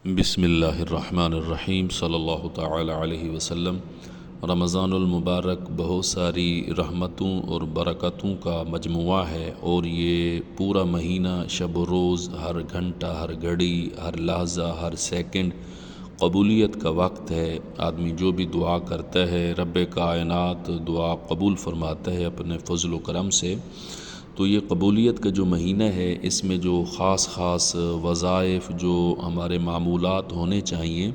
بسم اللہ الرحمن الرحیم صلی اللہ تعالی علیہ وسلم۔ رمضان المبارک بہت ساری رحمتوں اور برکتوں کا مجموعہ ہے، اور یہ پورا مہینہ شب و روز، ہر گھنٹہ، ہر گھڑی، ہر لحظہ، ہر سیکنڈ قبولیت کا وقت ہے۔ آدمی جو بھی دعا کرتا ہے رب کائنات دعا قبول فرماتا ہے اپنے فضل و کرم سے۔ تو یہ قبولیت کا جو مہینہ ہے، اس میں جو خاص وظائف، جو ہمارے معمولات ہونے چاہیے۔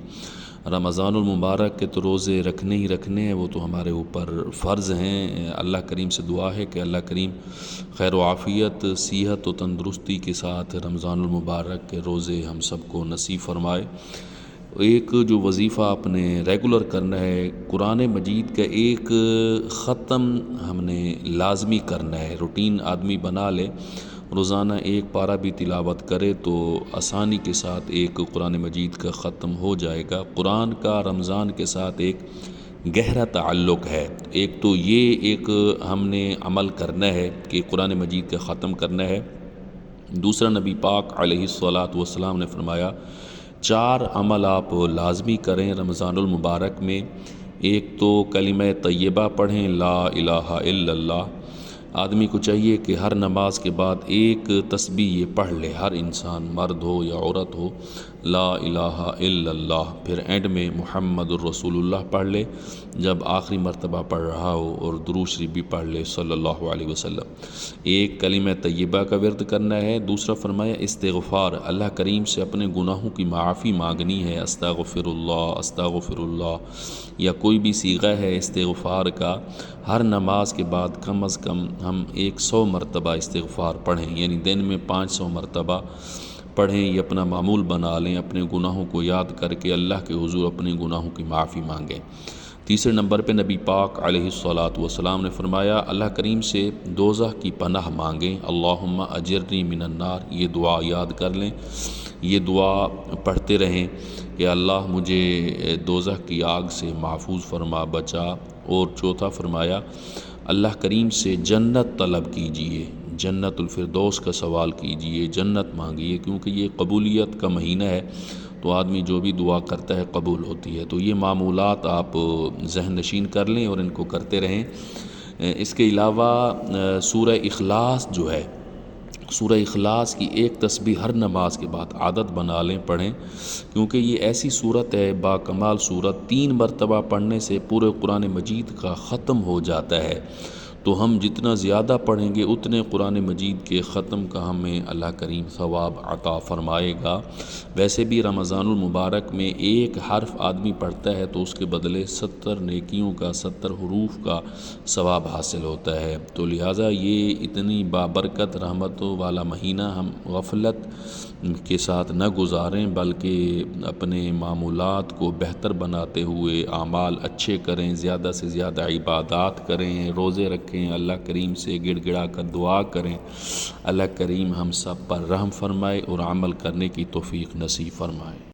رمضان المبارک کے تو روزے رکھنے ہی رکھنے ہیں، وہ تو ہمارے اوپر فرض ہیں۔ اللہ کریم سے دعا ہے کہ اللہ کریم خیر و عافیت، صحت و تندرستی کے ساتھ رمضان المبارک کے روزے ہم سب کو نصیب فرمائے۔ ایک جو وظیفہ آپ نے ریگولر کرنا ہے، قرآن مجید کا ایک ختم ہم نے لازمی کرنا ہے۔ روٹین آدمی بنا لے، روزانہ ایک پارہ بھی تلاوت کرے تو آسانی کے ساتھ ایک قرآن مجید کا ختم ہو جائے گا۔ قرآن کا رمضان کے ساتھ ایک گہرا تعلق ہے۔ ایک تو یہ ایک ہم نے عمل کرنا ہے کہ قرآن مجید کا ختم کرنا ہے۔ دوسرا، نبی پاک علیہ الصلاۃ والسلام نے فرمایا 4 عمل آپ لازمی کریں رمضان المبارک میں۔ ایک تو کلمہ طیبہ پڑھیں، لا الہ الا اللہ۔ آدمی کو چاہیے کہ ہر نماز کے بعد ایک تسبیح یہ پڑھ لے، ہر انسان مرد ہو یا عورت ہو، لا الہ الا اللہ۔ پھر اینڈ میں محمد الرسول اللہ پڑھ لے جب آخری مرتبہ پڑھ رہا ہو، اور درود شریف بھی پڑھ لے صلی اللہ علیہ وسلم۔ ایک کلمہ طیبہ کا ورد کرنا ہے۔ دوسرا فرمایا استغفار، اللہ کریم سے اپنے گناہوں کی معافی مانگنی ہے۔ استغفر اللہ یا کوئی بھی صیغہ ہے استغفار کا، ہر نماز کے بعد کم از کم ہم 100 مرتبہ استغفار پڑھیں، یعنی دن میں 500 مرتبہ پڑھیں۔ یہ اپنا معمول بنا لیں، اپنے گناہوں کو یاد کر کے اللہ کے حضور اپنے گناہوں کی معافی مانگیں۔ تیسرے نمبر پہ نبی پاک علیہ الصلاۃ والسلام نے فرمایا اللہ کریم سے دوزخ کی پناہ مانگیں، اللہم اجرنی من النار۔ یہ دعا یاد کر لیں، یہ دعا پڑھتے رہیں کہ اللہ مجھے دوزخ کی آگ سے محفوظ فرما، بچا۔ اور چوتھا فرمایا اللہ کریم سے جنت طلب کیجئے، جنت الفردوس کا سوال کیجئے، جنت مانگیے، کیونکہ یہ قبولیت کا مہینہ ہے، تو آدمی جو بھی دعا کرتا ہے قبول ہوتی ہے۔ تو یہ معمولات آپ ذہن نشین کر لیں اور ان کو کرتے رہیں۔ اس کے علاوہ سورہ اخلاص جو ہے، سورہ اخلاص کی ایک تسبیح ہر نماز کے بعد عادت بنا لیں، پڑھیں، کیونکہ یہ ایسی صورت ہے، با کمال صورت، 3 مرتبہ پڑھنے سے پورے قرآن مجید کا ختم ہو جاتا ہے۔ تو ہم جتنا زیادہ پڑھیں گے اتنے قرآن مجید کے ختم کا ہمیں اللہ کریم ثواب عطا فرمائے گا۔ ویسے بھی رمضان المبارک میں ایک حرف آدمی پڑھتا ہے تو اس کے بدلے 70 نیکیوں کا، 70 حروف کا ثواب حاصل ہوتا ہے۔ تو لہٰذا یہ اتنی بابرکت رحمتوں والا مہینہ ہم غفلت کے ساتھ نہ گزاریں، بلکہ اپنے معمولات کو بہتر بناتے ہوئے اعمال اچھے کریں، زیادہ سے زیادہ عبادات کریں، روزے رکھیں، اللہ کریم سے گڑ گڑا کر دعا کریں۔ اللہ کریم ہم سب پر رحم فرمائے اور عمل کرنے کی توفیق نصیب فرمائے۔